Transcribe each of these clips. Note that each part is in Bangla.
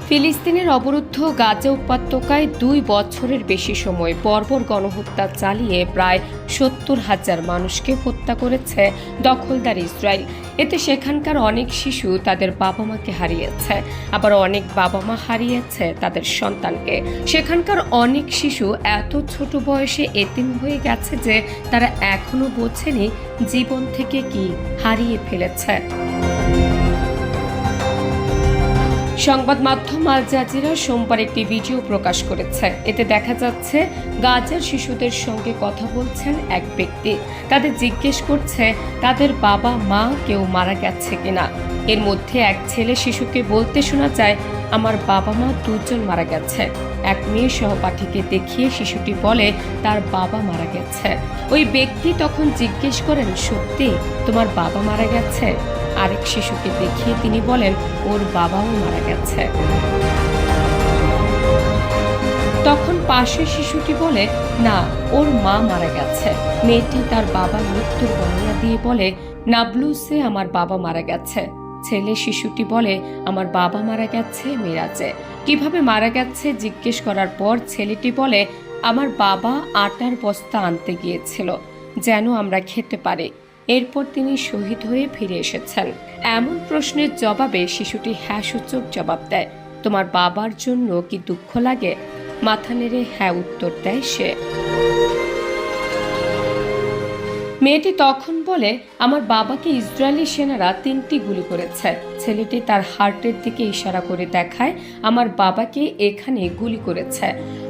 ফিলিস্তিনের অবরুদ্ধ গাজা উপত্যকায় 2 বছরের বেশি সময় বর্বর গণহত্যা চালিয়ে প্রায় 70,000 মানুষকে হত্যা করেছে দখলদার ইসরায়েল। এতে সেখানকার অনেক শিশু তাদের বাবা মাকে হারিয়েছে, আবার অনেক বাবা মা হারিয়েছে তাদের সন্তানকে। সেখানকার অনেক শিশু এত ছোট বয়সে এতিম হয়ে গেছে যে তারা এখনো বোঝেনি জীবন থেকে কি হারিয়ে ফেলেছে। সংবাদ মাধ্যম আল জাজিরা সোমবার একটি ভিডিও প্রকাশ করেছে। এতে দেখা যাচ্ছে গাজার শিশুদের সঙ্গে কথা বলছেন এক ব্যক্তি। তাদের জিজ্ঞেস করছে তাদের বাবা মা কেউ মারা গেছে কিনা। এর মধ্যে এক ছেলে শিশুকে বলতে শোনা যায়, আমার বাবা মা 2 জন মারা গেছে। এক মেয়ে সহপাঠীকে দেখিয়ে শিশুটি বলে তার বাবা মারা গেছে। ওই ব্যক্তি তখন জিজ্ঞেস করেন, সত্যি তোমার বাবা মারা গেছে? আরেক শিশুকে দেখিয়ে তিনি বলেন ওর বাবাও মারা গেছে। তখন পাশের শিশুটি বলে না, ওর মা মারা গেছে। মেয়েটি তার বাবার মৃত্যুর বর্ণনা দিয়ে বলে নাবলুসে আমার বাবা মারা গেছে। ছেলে শিশুটি বলে আমার বাবা মারা গেছে মিরাজে। কিভাবে মারা গেছে জিজ্ঞেস করার পর ছেলেটি বলে আমার বাবা আটার বস্তা আনতে গিয়েছিল যেন আমরা খেতে পারি। এরপর তিনি শহীদ হয়ে ফিরে এসেছেন। এমন প্রশ্নের জবাবে শিশুটি হ্যাঁ সূচক জবাব দেয়। তোমার বাবার জন্য কি দুঃখ লাগে? মাথা নেড়ে হ্যাঁ উত্তর দেয় সে। মেয়েটি তখন বলে আমার বাবাকে ইসরায়েলি সেনারা 3টি গুলি করেছে। ছেলেটি তার হার্টের দিকে ইশারা করে দেখায় আমার বাবাকে এখানে গুলি করেছে।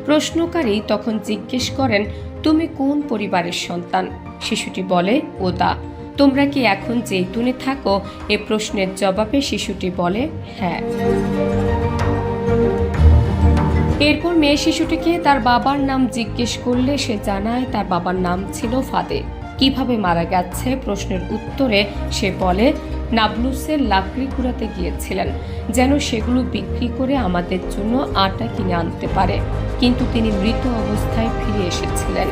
প্রশ্নকারী তখন জিজ্ঞেস করেন তুমি কোন পরিবারের সন্তান? শিশুটি বলে ওদা। তোমরা কি এখন জেইতুনে থাকো? এ প্রশ্নের জবাবে শিশুটি বলে হ্যাঁ। এরপর মেয়ে শিশুটিকে তার বাবার নাম জিজ্ঞেস করলে সে জানায় তার বাবার নাম ছিল ফাদে। কিভাবে মারা গেছে প্রশ্নের উত্তরে সে বলে নাবলুসের লাকড়ি কুড়াতে গিয়েছিলেন যেন সেগুলো বিক্রি করে আমাদের জন্য আটা কিনে আনতে পারে, কিন্তু তিনি মৃত অবস্থায় ফিরে এসেছিলেন।